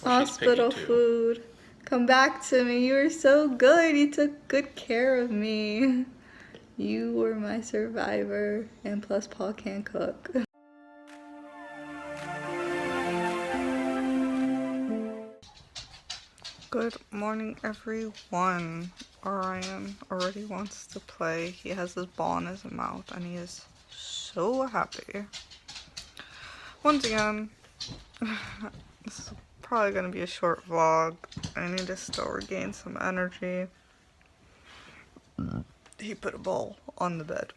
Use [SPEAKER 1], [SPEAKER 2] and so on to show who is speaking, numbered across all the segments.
[SPEAKER 1] Hospital food. Come back to me. You were so good. You took good care of me. You were my survivor. And plus Paul can cook. Good morning, everyone. Orion already wants to play. He has his ball in his mouth and he is so happy. Once again, this is probably going to be a short vlog. I need to still regain some energy. He put a ball on the bed.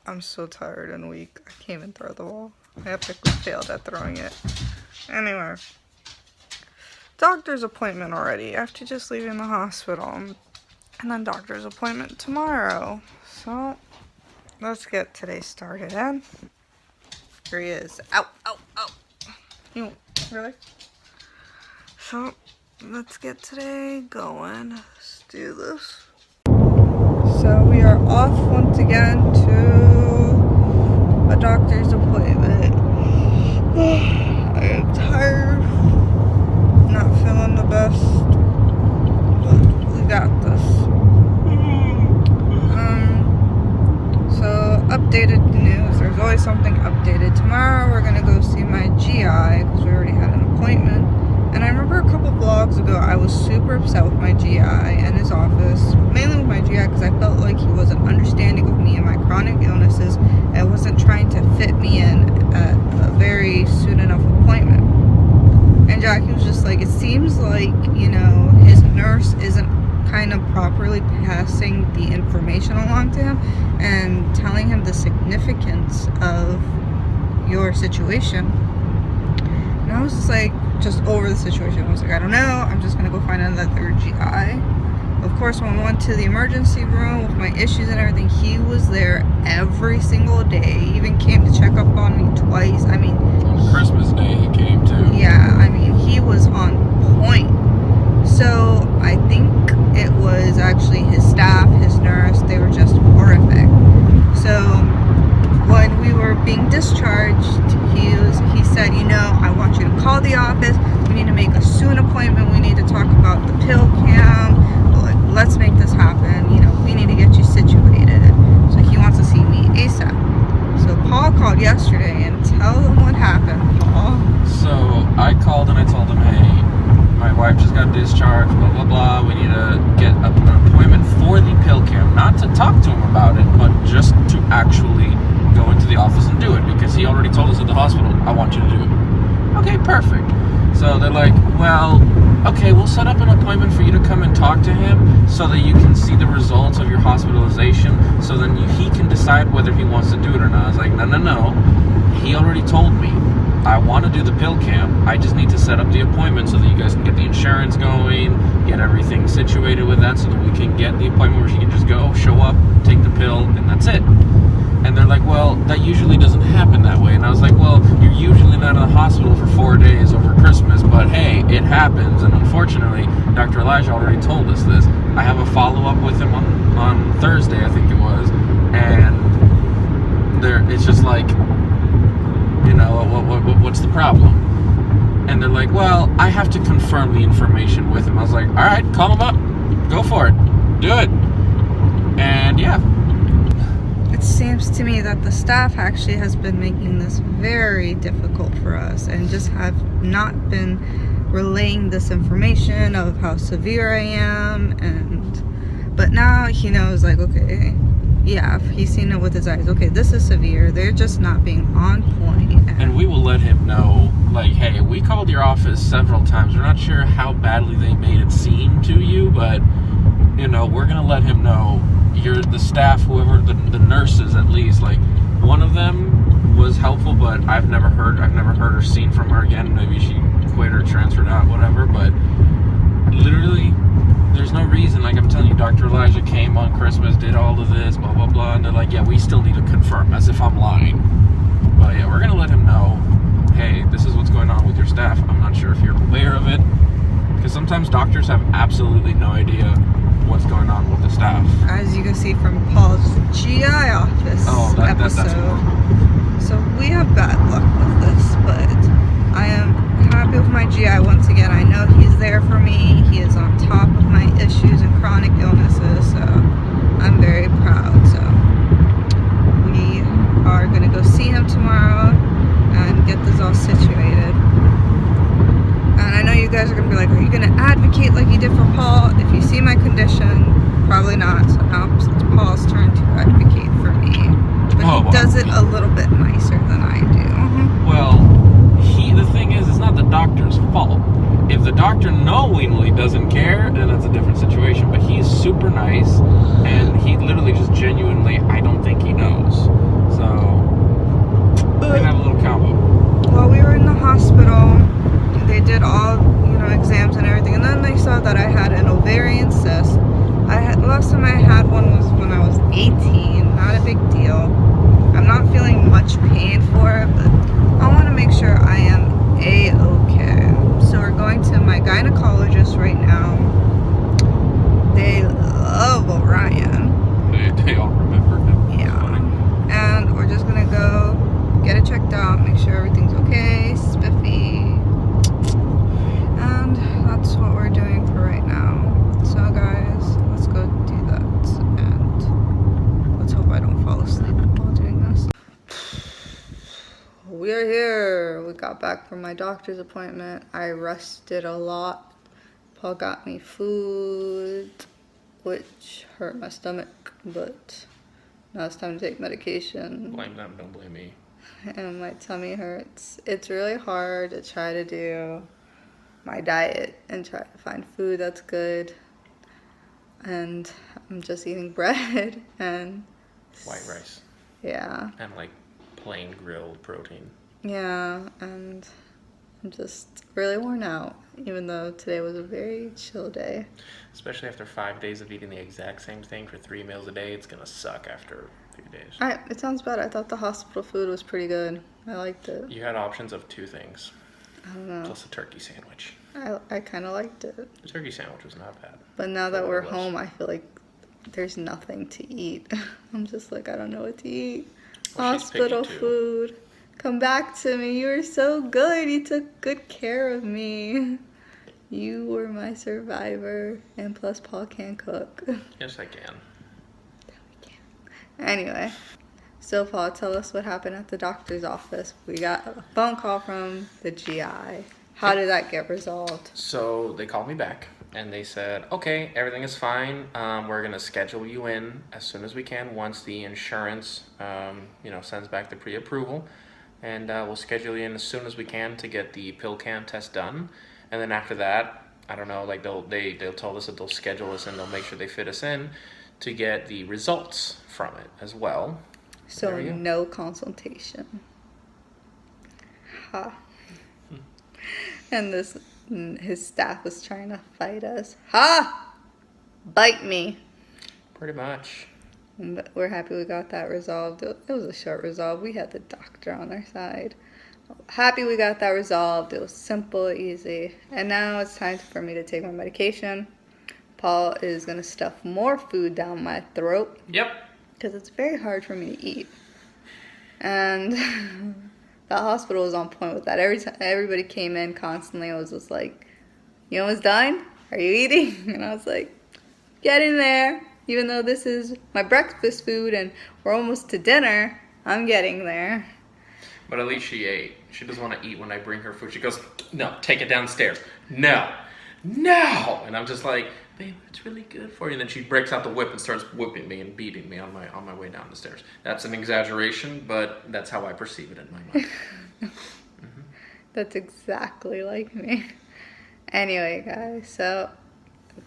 [SPEAKER 1] I'm so tired and weak. I can't even throw the ball. I epically failed at throwing it. Anyway. Doctor's appointment already after just leaving the hospital. And then doctor's appointment tomorrow. So, let's get today started in. Here he is. Ow, ow, ow. You, really? So, let's get today going. Let's do this. So, we are off once again to a doctor's appointment. I am tired. Not feeling the best, but we got this. So updated news. There's always something updated. Tomorrow we're gonna go see my GI because we already had an appointment. And I remember a couple vlogs ago I was super upset with my GI and his office, mainly with my GI because I felt like he wasn't understanding of me and my chronic illnesses and wasn't trying to fit me in at a very soon enough appointment. And Jackie was just like, it seems like, you know, his nurse isn't kind of properly passing the information along to him and telling him the significance of your situation. And I was just like, just over the situation. I was like, I don't know. I'm just going to go find another GI. Of course, when we went to the emergency room with my issues and everything, he was there every single day. He even came to check up on me twice. I mean,
[SPEAKER 2] on Christmas Day he came too.
[SPEAKER 1] Yeah, I mean, he was on point. So I think it was actually his staff, his nurse, they were just horrific. So when we were being discharged, he said, you know, I want you to call the office. We need to make a soon appointment. We need to talk about the pill cam. Let's make this happen. You know, we need to get you situated. So he wants to see me ASAP. So Paul called yesterday and tell them what happened, Paul.
[SPEAKER 2] So I called and I told him, hey, my wife just got discharged, blah, blah, blah. We need to get an appointment for the pill cam. Not to talk to him about it, but just to actually go into the office and do it. Because he already told us at the hospital, I want you to do it. Okay, perfect. So they're like, well, okay, we'll set up an appointment for you to come and talk to him so that you can see the results of your hospitalization so then he can decide whether he wants to do it or not. I was like, no. He already told me I want to do the pill cam. I just need to set up the appointment so that you guys can get the insurance going, get everything situated with that so that we can get the appointment where she can just go, show up, take the pill, and that's it. And they're like, well, that usually doesn't happen that way. And I was like, well, you're usually not in the hospital for 4 days over Christmas, but hey, it happens. And unfortunately, Dr. Elijah already told us this. I have a follow-up with him on Thursday, I think it was. And it's just like, you know, what's the problem? And they're like, well, I have to confirm the information with him. I was like, all right, call him up. Go for it. Do it. And yeah.
[SPEAKER 1] It seems to me that the staff actually has been making this very difficult for us and just have not been relaying this information of how severe I am. But now he knows, like, okay, yeah, he's seen it with his eyes. Okay, this is severe. They're just not being on point.
[SPEAKER 2] And we will let him know, like, hey, we called your office several times. We're not sure how badly they made it seem to you, but, you know, we're going to let him know. You're the staff, whoever, the nurses at least, like, one of them was helpful, but I've never heard or seen from her again. Maybe she quit or transferred out, whatever, but literally, there's no reason. Like I'm telling you, Dr. Elijah came on Christmas, did all of this, blah, blah, blah, and they're like, yeah, we still need to confirm, as if I'm lying. But yeah, we're going to let him know, hey, this is what's going on with your staff. I'm not sure if you're aware of it, because sometimes doctors have absolutely no idea what's going on with the staff.
[SPEAKER 1] As you can see from Paul's GI office episode.
[SPEAKER 2] That's horrible.
[SPEAKER 1] So we have bad luck with this, but I am GI once again. I know he's there for me. He is on top of my issues and chronic illnesses, so I'm very proud. So we are going to go see him tomorrow and get this all situated. And I know you guys are going to be like, are you going to advocate like you did for Paul? If you see my condition, probably not. So now it's Paul's turn to advocate for me. But he does it a little bit nicer than I do.
[SPEAKER 2] Well, the thing is, it's not the doctor's fault. If the doctor knowingly doesn't care, then that's a different situation. But he's super nice, and he literally just genuinely, I don't think he knows. So, we're gonna have a little combo.
[SPEAKER 1] While we were in the hospital, they did all, exams and everything, and then they saw that I had an ovarian cyst. Last time I had one was when I was 18, not a big deal. I'm not feeling much pain for it, but I want to make sure I am A-okay. So we're going to my gynecologist right now. They love Orion.
[SPEAKER 2] They all remember him.
[SPEAKER 1] Yeah. And we're just going to go get it checked out, make sure everything's okay, spiffy. And that's what we're doing for right now. So guys, let's go do that. And let's hope I don't fall asleep while doing this. We're here. We got back from my doctor's appointment. I rested a lot. Paul got me food, which hurt my stomach, but now it's time to take medication.
[SPEAKER 2] Blame them, don't blame me.
[SPEAKER 1] And my tummy hurts. It's really hard to try to do my diet and try to find food that's good. And I'm just eating bread and
[SPEAKER 2] White rice.
[SPEAKER 1] yeah.
[SPEAKER 2] And like plain grilled protein.
[SPEAKER 1] Yeah, and I'm just really worn out, even though today was a very chill day.
[SPEAKER 2] Especially after 5 days of eating the exact same thing for 3 meals a day, it's gonna suck after a few days.
[SPEAKER 1] It sounds bad. I thought the hospital food was pretty good. I liked it.
[SPEAKER 2] You had options of 2 things.
[SPEAKER 1] I don't know.
[SPEAKER 2] Plus a turkey sandwich.
[SPEAKER 1] I kind of liked it.
[SPEAKER 2] The turkey sandwich was not bad.
[SPEAKER 1] But now that we're home, I feel like there's nothing to eat. I'm just like, I don't know what to eat.
[SPEAKER 2] Well,
[SPEAKER 1] Hospital food. Come back to me. You were so good. You took good care of me. You were my survivor. And plus, Paul can cook.
[SPEAKER 2] Yes, I can.
[SPEAKER 1] Anyway, so Paul, tell us what happened at the doctor's office. We got a phone call from the GI. How did that get resolved?
[SPEAKER 2] So they called me back and they said, okay, everything is fine. We're going to schedule you in as soon as we can once the insurance, sends back the pre-approval. And we'll schedule you in as soon as we can to get the pill cam test done. And then after that, I don't know, like they'll tell us that they'll schedule us and they'll make sure they fit us in to get the results from it as well.
[SPEAKER 1] So no consultation. Ha. And his staff was trying to fight us. Ha! Bite me.
[SPEAKER 2] Pretty much.
[SPEAKER 1] But we're happy we got that resolved. It was a short resolve. We had the doctor on our side. Happy we got that resolved. It was simple, easy. And now it's time for me to take my medication. Paul is going to stuff more food down my throat.
[SPEAKER 2] Yep.
[SPEAKER 1] Because it's very hard for me to eat. And the hospital was on point with that. Every time everybody came in constantly, it was just like, you almost done? Are you eating? And I was like, get in there. Even though this is my breakfast food and we're almost to dinner, I'm getting there.
[SPEAKER 2] But at least she ate. She doesn't want to eat when I bring her food. She goes, no, take it downstairs. No. And I'm just like, babe, it's really good for you. And then she breaks out the whip and starts whipping me and beating me on my way down the stairs. That's an exaggeration, but that's how I perceive it in my mind. Mm-hmm.
[SPEAKER 1] That's exactly like me. Anyway, guys, so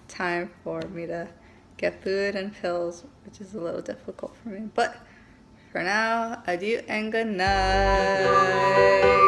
[SPEAKER 1] time for me to get food and pills, which is a little difficult for me. But for now, adieu and good night.